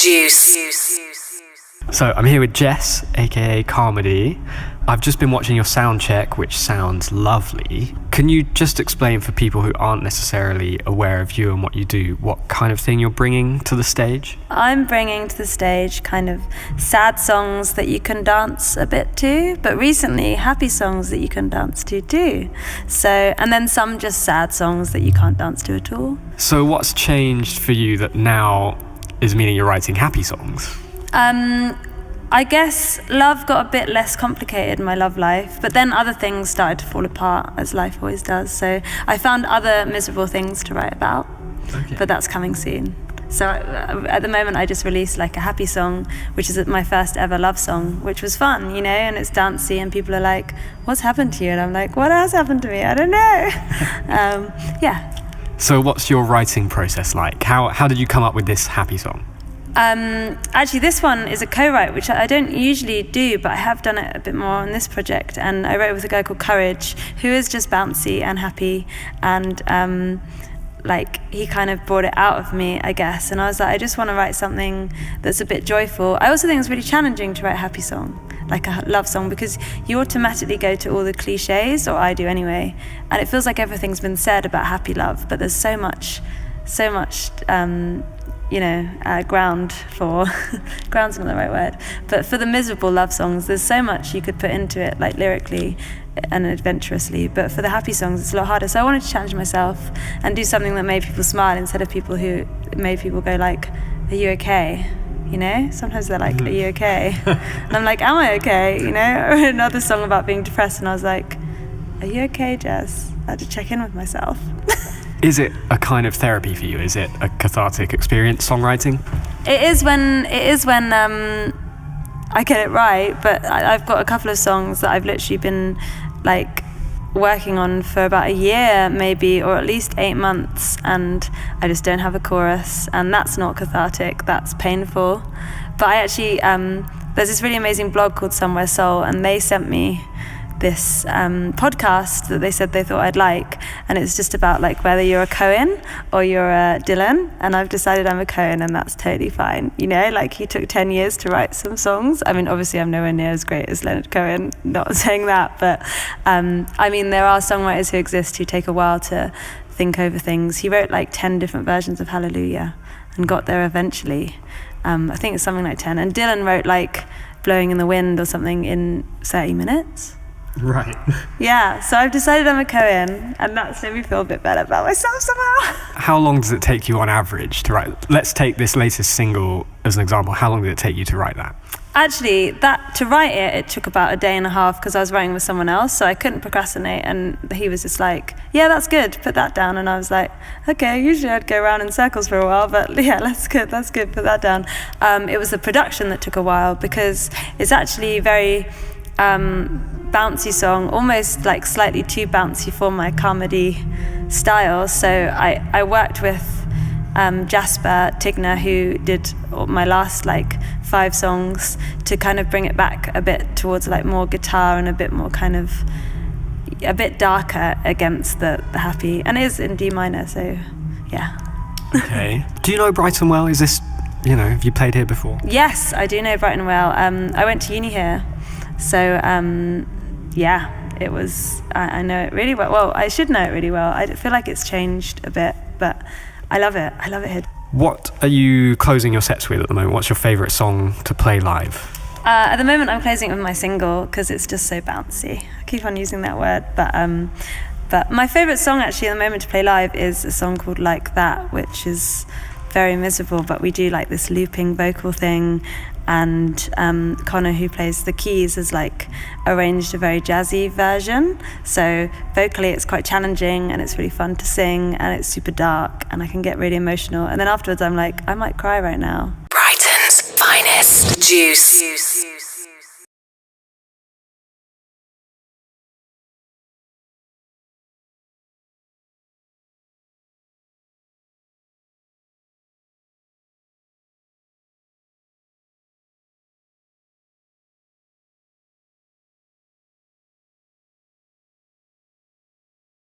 Juice. So I'm here with Jess, aka Carmody. I've just been watching your sound check, which sounds lovely. Can you just explain for people who aren't necessarily aware of you and what you do, what kind of thing you're bringing to the stage? I'm bringing to the stage kind of sad songs that you can dance a bit to, but recently happy songs that you can dance to too. So, and then some just sad songs that you can't dance to at all. So what's changed for you that now is meaning you're writing happy songs? I guess love got a bit less complicated in my love life, but then other things started to fall apart, as life always does. So I found other miserable things to write about, but that's coming soon. So at the moment I just released like a happy song, which is my first ever love song, which was fun, you know, and it's dancey and people are like, what's happened to you? And I'm like, what has happened to me? I don't know. Yeah. So what's your writing process like? How did you come up with this happy song? Actually, this one is a co-write, which I don't usually do, but I have done it a bit more on this project. And I wrote with a guy called Courage, who is just bouncy and happy. And he kind of brought it out of me, I guess. And I was like, I just want to write something that's a bit joyful. I also think it's really challenging to write a happy song, like a love song, because you automatically go to all the cliches, or I do anyway. And it feels like everything's been said about happy love, but there's so much ground's not the right word, but for the miserable love songs, there's so much you could put into it, like lyrically and adventurously, but for the happy songs, it's a lot harder. So I wanted to challenge myself and do something that made people smile instead of people who made people go like, are you okay? You know, sometimes they're like, are you okay? And I'm like, am I okay? You know, I wrote another song about being depressed and I was like, are you okay, Jess? I had to check in with myself. Is it a kind of therapy for you? Is it a cathartic experience, songwriting? It is when I get it right, but I've got a couple of songs that I've literally been like working on for about a year maybe, or at least 8 months, and I just don't have a chorus, and that's not cathartic, that's painful. But I actually, there's this really amazing blog called Somewhere Soul, and they sent me this podcast that they said they thought I'd like, and it's just about like whether you're a Cohen or you're a Dylan, and I've decided I'm a Cohen, and that's totally fine, you know, like he took 10 years to write some songs. I mean, obviously I'm nowhere near as great as Leonard Cohen, not saying that, but I mean, there are songwriters who exist who take a while to think over things. He wrote like 10 different versions of Hallelujah and got there eventually. I think it's something like 10, and Dylan wrote like Blowing in the Wind or something in 30 minutes. Right. Yeah, so I've decided I'm a Cohen, and that's made me feel a bit better about myself somehow. How long does it take you on average to write? Let's take this latest single as an example. How long did it take you to write that? Actually, to write it took about a day and a half because I was writing with someone else, so I couldn't procrastinate, and he was just like, yeah, that's good, put that down. And I was like, okay, usually I'd go around in circles for a while, but yeah, that's good, put that down. It was the production that took a while because it's actually very bouncy song, almost like slightly too bouncy for my Carmody style. So I worked with Jasper Tigner, who did my last like 5 songs, to kind of bring it back a bit towards like more guitar and a bit more kind of a bit darker against the happy, and it is in D minor, so yeah. Okay. Do you know Brighton well? Is this, you know, have you played here before? Yes, I do know Brighton well. I went to uni here, so yeah, it was, I know it really well. Well, I should know it really well. I feel like it's changed a bit, but I love it here. What are you closing your sets with at the moment? What's your favourite song to play live? At the moment I'm closing it with my single because it's just so bouncy. I keep on using that word, but my favourite song actually at the moment to play live is a song called Like That, which is very miserable, but we do like this looping vocal thing, and Connor, who plays the keys, has like arranged a very jazzy version, so vocally it's quite challenging and it's really fun to sing, and it's super dark and I can get really emotional, and then afterwards I'm like, I might cry right now. Brighton's finest juice.